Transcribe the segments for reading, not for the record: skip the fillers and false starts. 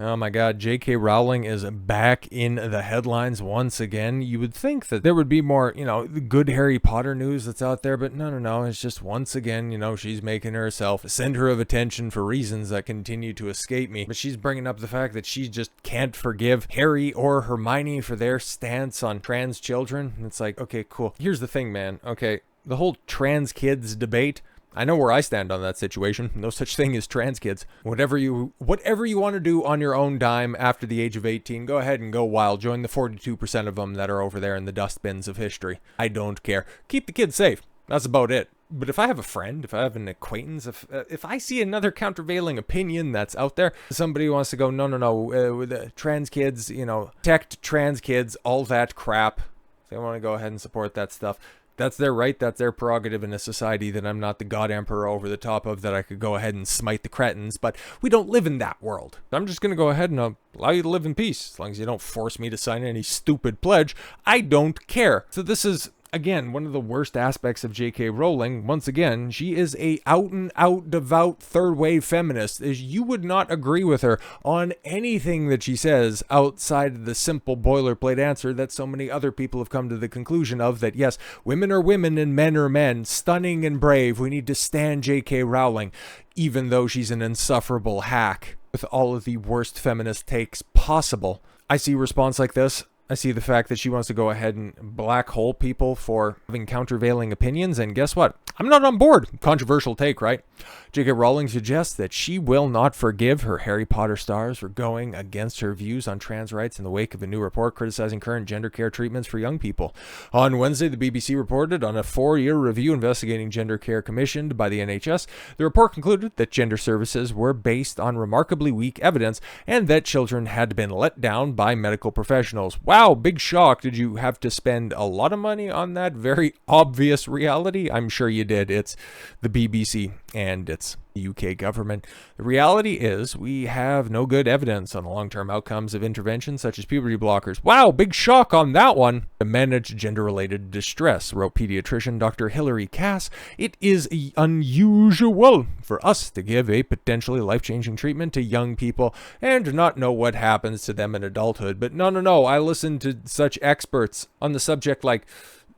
Oh my god, JK Rowling is back in the headlines once again. You would think that there would be more, good Harry Potter news that's out there, but no. It's just once again, she's making herself a center of attention for reasons that continue to escape me. But she's bringing up the fact that she just can't forgive Harry or Hermione for their stance on trans children. And it's like, okay, cool. Here's the thing, man. Okay, the whole trans kids debate, I know where I stand on that situation. No such thing as trans kids. Whatever you want to do on your own dime after the age of 18, go ahead and go wild. Join the 42% of them that are over there in the dustbins of history. I don't care. Keep the kids safe. That's about it. But if I have a friend, if I have an acquaintance, if I see another countervailing opinion that's out there, somebody wants to go, no, with the trans kids, protect trans kids, all that crap. They want to go ahead and support that stuff. That's their right, that's their prerogative in a society that I'm not the god emperor over the top of, that I could go ahead and smite the cretins, but we don't live in that world. I'm just going to go ahead and allow you to live in peace, as long as you don't force me to sign any stupid pledge. I don't care. So this is, again, one of the worst aspects of JK Rowling. Once again, she is a out-and-out devout third-wave feminist. You would not agree with her on anything that she says outside of the simple boilerplate answer that so many other people have come to the conclusion of, that yes, women are women and men are men. Stunning and brave. We need to stand JK Rowling, even though she's an insufferable hack with all of the worst feminist takes possible. I see a response like this. I see the fact that she wants to go ahead and black hole people for having countervailing opinions, and guess what? I'm not on board. Controversial take, right? J.K. Rowling suggests that she will not forgive her Harry Potter stars for going against her views on trans rights in the wake of a new report criticizing current gender care treatments for young people. On Wednesday, the BBC reported on a 4-year review investigating gender care commissioned by the NHS. The report concluded that gender services were based on remarkably weak evidence and that children had been let down by medical professionals. Wow, big shock. Did you have to spend a lot of money on that very obvious reality? I'm sure you did. It's the BBC and it's the UK government. The reality is we have no good evidence on the long-term outcomes of interventions such as puberty blockers. Wow, big shock on that one. To manage gender-related distress, wrote pediatrician Dr. Hilary Cass, it is unusual for us to give a potentially life-changing treatment to young people and not know what happens to them in adulthood. But no, I listened to such experts on the subject like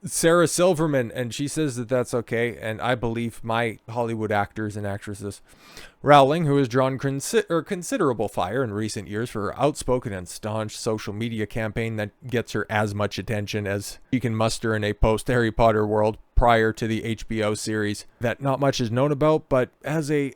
Sarah Silverman, and she says that that's okay, and I believe my Hollywood actors and actresses. Rowling, who has drawn considerable fire in recent years for her outspoken and staunch social media campaign that gets her as much attention as she can muster in a post-Harry Potter world prior to the HBO series that not much is known about, but as a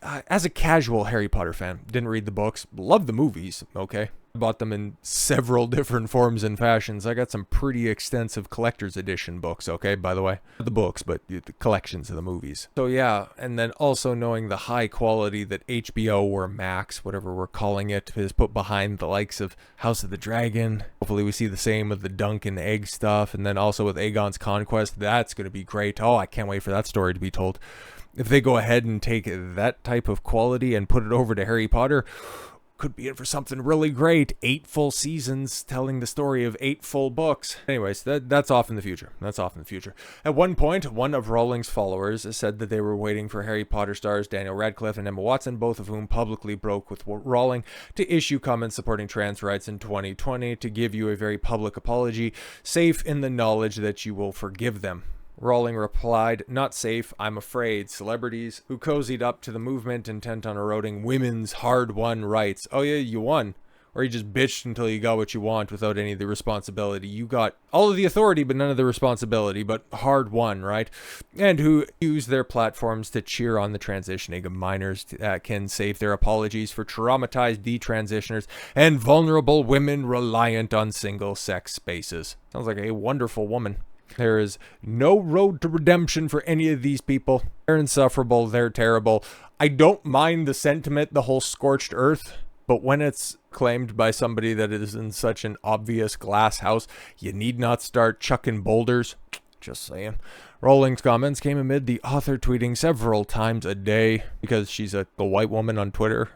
casual Harry Potter fan, didn't read the books, love the movies, okay? Bought them in several different forms and fashions. I got some pretty extensive collector's edition books, okay, by the way. Not the books, but the collections of the movies. So yeah, and then also knowing the high quality that HBO or Max, whatever we're calling it, has put behind the likes of House of the Dragon. Hopefully we see the same with the Dunk and Egg stuff, and then also with Aegon's Conquest. That's going to be great. Oh, I can't wait for that story to be told. If they go ahead and take that type of quality and put it over to Harry Potter, could be in for something really great. 8 full seasons telling the story of 8 full books. Anyways, that's off in the future. At one point, one of Rowling's followers said that they were waiting for Harry Potter stars Daniel Radcliffe and Emma Watson, both of whom publicly broke with Rowling, to issue comments supporting trans rights in 2020 to give you a very public apology, safe in the knowledge that you will forgive them. Rowling replied, "Not safe, I'm afraid. Celebrities who cozied up to the movement intent on eroding women's hard-won rights." Oh yeah, you won. Or you just bitched until you got what you want without any of the responsibility. You got all of the authority but none of the responsibility, but hard-won, right? And who use their platforms to cheer on the transitioning of minors can save their apologies for traumatized detransitioners and vulnerable women reliant on single-sex spaces. Sounds like a wonderful woman. There is no road to redemption for any of these people. They're insufferable. They're terrible. I don't mind the sentiment, the whole scorched earth, but when it's claimed by somebody that is in such an obvious glass house, you need not start chucking boulders. Just saying. Rowling's comments came amid the author tweeting several times a day because she's a white woman on Twitter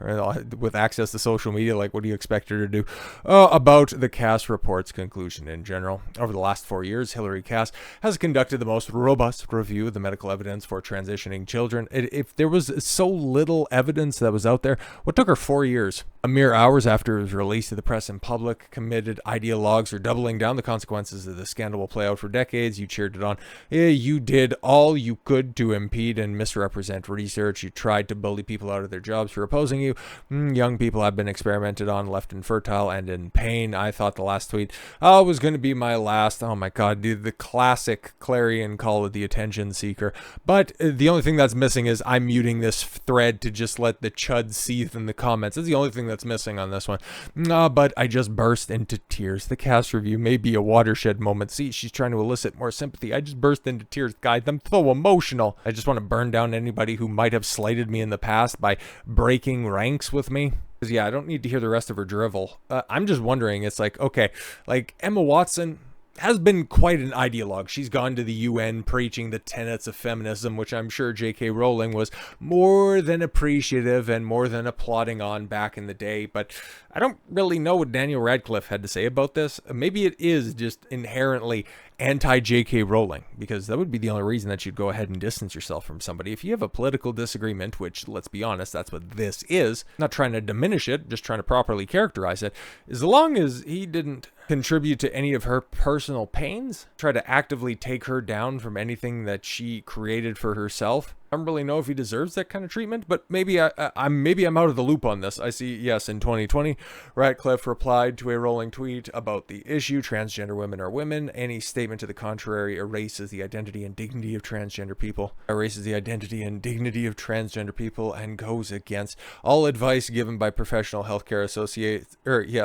with access to social media. Like, what do you expect her to do? About the Cass report's conclusion in general. Over the last 4 years, Hilary Cass has conducted the most robust review of the medical evidence for transitioning children. If there was so little evidence that was out there, what took her 4 years? A mere hours after it was released to the press and public, committed ideologues are doubling down. The consequences of the scandal will play out for decades. You cheered it on. You did all you could to impede and misrepresent research. You tried to bully people out of their jobs for opposing you. Young people have been experimented on, left infertile and in pain. I thought the last tweet was going to be my last. Oh my God, dude, the classic clarion call of the attention seeker. But the only thing that's missing is I'm muting this thread to just let the chud seethe in the comments. That's the only thing that's missing on this one. But I just burst into tears. The Cass review may be a watershed moment. See, she's trying to elicit more sympathy. I just burst into tears, guys. I'm so emotional. I just want to burn down anybody who might have slighted me in the past by breaking ranks with me. Because, yeah, I don't need to hear the rest of her drivel. I'm just wondering, it's like, okay, like Emma Watson has been quite an ideologue. She's gone to the UN preaching the tenets of feminism, which I'm sure JK Rowling was more than appreciative and more than applauding on back in the day. But I don't really know what Daniel Radcliffe had to say about this. Maybe it is just inherently anti-JK Rowling, because that would be the only reason that you'd go ahead and distance yourself from somebody. If you have a political disagreement, which, let's be honest, that's what this is, not trying to diminish it, just trying to properly characterize it, as long as he didn't contribute to any of her personal pains, try to actively take her down from anything that she created for herself. I don't really know if he deserves that kind of treatment, but maybe I'm out of the loop on this. I see, yes, in 2020, Radcliffe replied to a Rowling tweet about the issue, transgender women are women. Any statement to the contrary erases the identity and dignity of transgender people, and goes against all advice given by professional healthcare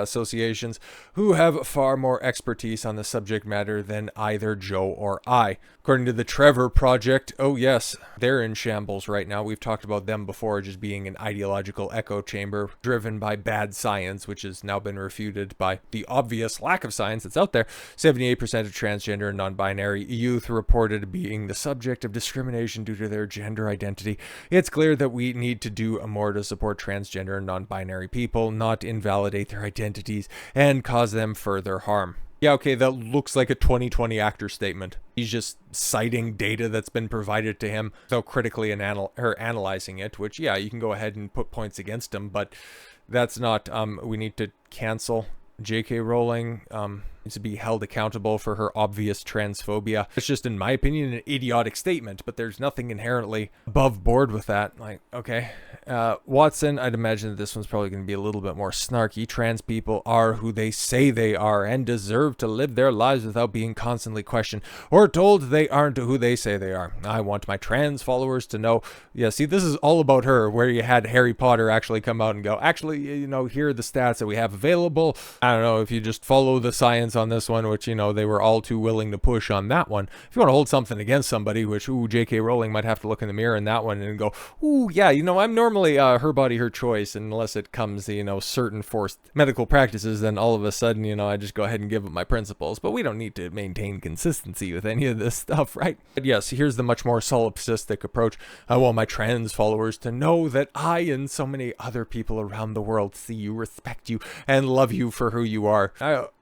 associations who have far more expertise on the subject matter than either Joe or I. According to the Trevor Project, oh yes, they're in shambles right now. We've talked about them before just being an ideological echo chamber driven by bad science, which has now been refuted by the obvious lack of science that's out there. 78% of transgender and non-binary youth reported being the subject of discrimination due to their gender identity. It's clear that we need to do more to support transgender and non-binary people, not invalidate their identities and cause them further harm. Yeah, okay, that looks like a 2020 actor statement. He's just citing data that's been provided to him, so critically analyzing it, which, yeah, you can go ahead and put points against him, but that's not, we need to cancel JK Rowling. Needs to be held accountable for her obvious transphobia. It's just, in my opinion, an idiotic statement, but there's nothing inherently above board with that. Like, okay. Watson, I'd imagine that this one's probably going to be a little bit more snarky. Trans people are who they say they are and deserve to live their lives without being constantly questioned or told they aren't who they say they are. I want my trans followers to know. Yeah, see, this is all about her, where you had Harry Potter actually come out and go, actually, you know, here are the stats that we have available. I don't know if you just follow the science on this one, which, you know, they were all too willing to push on that one. If you want to hold something against somebody, which, JK Rowling might have to look in the mirror in that one and go, yeah, you know, I'm normally her body, her choice, unless it comes to, you know, certain forced medical practices, then all of a sudden, you know, I just go ahead and give up my principles. But we don't need to maintain consistency with any of this stuff, right? But yes, here's the much more solipsistic approach. I want my trans followers to know that I and so many other people around the world see you, respect you, and love you for who you are.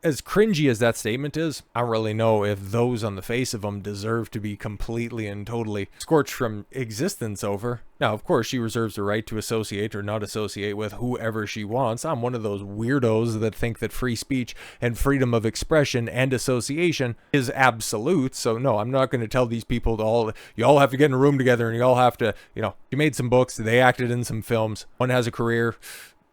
As cringy as that statement is, I don't really know if those on the face of them deserve to be completely and totally scorched from existence over. Now, of course, she reserves the right to associate or not associate with whoever she wants. I'm one of those weirdos that think that free speech and freedom of expression and association is absolute. So no, I'm not going to tell these people to you all have to get in a room together and you all have to, you know, you made some books, they acted in some films. One has a career,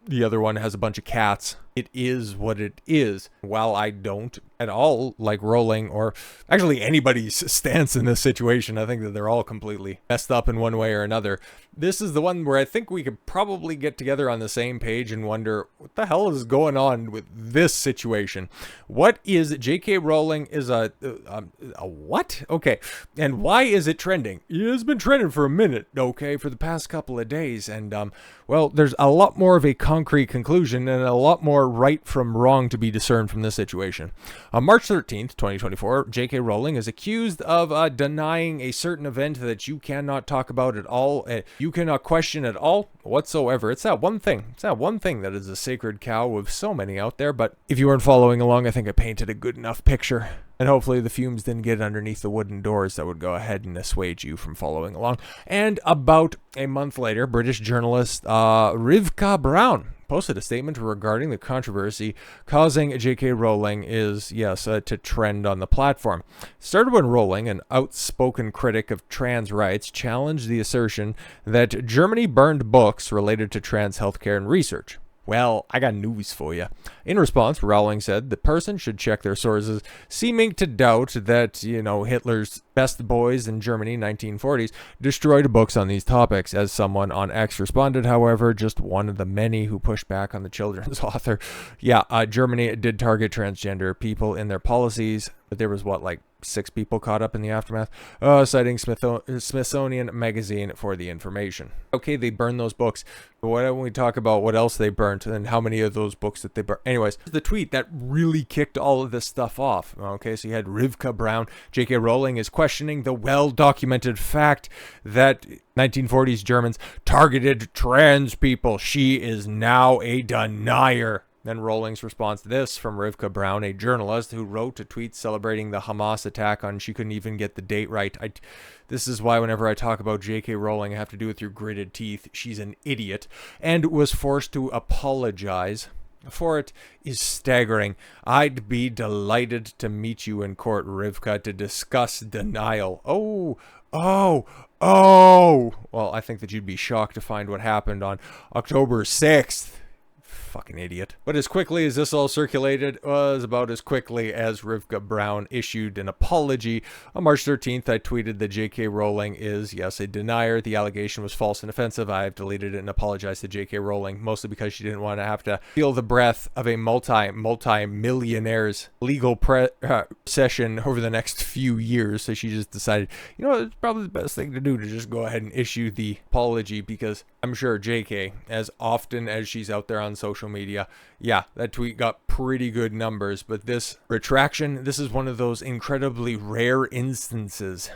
the other one has a bunch of cats. It is what it is. While I don't at all like Rowling or actually anybody's stance in this situation, I think that they're all completely messed up in one way or another. This is the one where I think we could probably get together on the same page and wonder what the hell is going on with this situation. What is JK Rowling is a what? Okay. And why is it trending? It's been trending for a minute, okay, for the past couple of days. And well, there's a lot more of a concrete conclusion and a lot more right from wrong to be discerned from this situation. On March 13th, 2024, JK Rowling is accused of denying a certain event that you cannot talk about at all, you cannot question at all whatsoever. It's that one thing. It's that one thing that is a sacred cow with so many out there, but if you weren't following along, I think I painted a good enough picture. And hopefully the fumes didn't get underneath the wooden doors that would go ahead and assuage you from following along. And about a month later, British journalist Rivka Brown posted a statement regarding the controversy causing JK Rowling to trend on the platform. It started when Rowling, an outspoken critic of trans rights, challenged the assertion that Germany burned books related to trans healthcare and research. Well, I got news for you. In response, Rowling said the person should check their sources, seeming to doubt that, Hitler's best boys in Germany, 1940s, destroyed books on these topics. As someone on X responded, however, just one of the many who pushed back on the children's author. Germany did target transgender people in their policies, but there was 6 people caught up in the aftermath, citing Smithsonian Magazine for the information. Okay, they burned those books. But why don't we talk about what else they burnt and how many of those books that they burnt? Anyways, the tweet that really kicked all of this stuff off. Okay, so you had Rivka Brown. JK Rowling is questioning the well-documented fact that 1940s Germans targeted trans people. She is now a denier. Then Rowling's response to this from Rivka Brown, a journalist who wrote a tweet celebrating the Hamas attack on, she couldn't even get the date right. This is why whenever I talk about JK Rowling, I have to do it through gritted teeth. She's an idiot and was forced to apologize for it is staggering. I'd be delighted to meet you in court, Rivka, to discuss denial. Oh. Well, I think that you'd be shocked to find what happened on October 6th. Fucking idiot. But as quickly as this all circulated was about as quickly as Rivka Brown issued an apology. On March 13th, I tweeted that JK Rowling is, yes, a denier. The allegation was false and offensive. I have deleted it and apologized to JK Rowling, mostly because she didn't want to have to feel the breath of a multi-millionaire's legal session over the next few years. So she just decided, it's probably the best thing to do to just go ahead and issue the apology, because I'm sure JK, as often as she's out there on social media, that tweet got pretty good numbers, but this retraction, this is one of those incredibly rare instances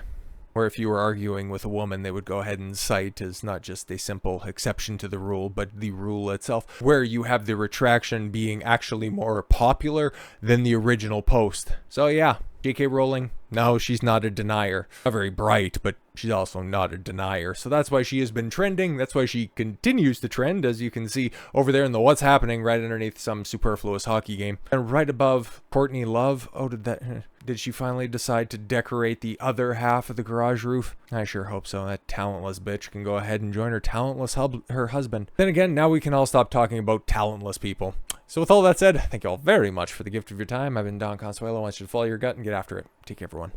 where if you were arguing with a woman, they would go ahead and cite as not just a simple exception to the rule, but the rule itself, where you have the retraction being actually more popular than the original post. So JK Rowling, no, she's not a denier. Not very bright, but she's also not a denier. So that's why she has been trending. That's why she continues to trend, as you can see over there in the What's Happening, right underneath some superfluous hockey game. And right above Courtney Love, did she finally decide to decorate the other half of the garage roof? I sure hope so. That talentless bitch can go ahead and join her husband. Then again, now we can all stop talking about talentless people. So with all that said, thank you all very much for the gift of your time. I've been Don Consuelo. I want you to follow your gut and get after it. Take care, everyone.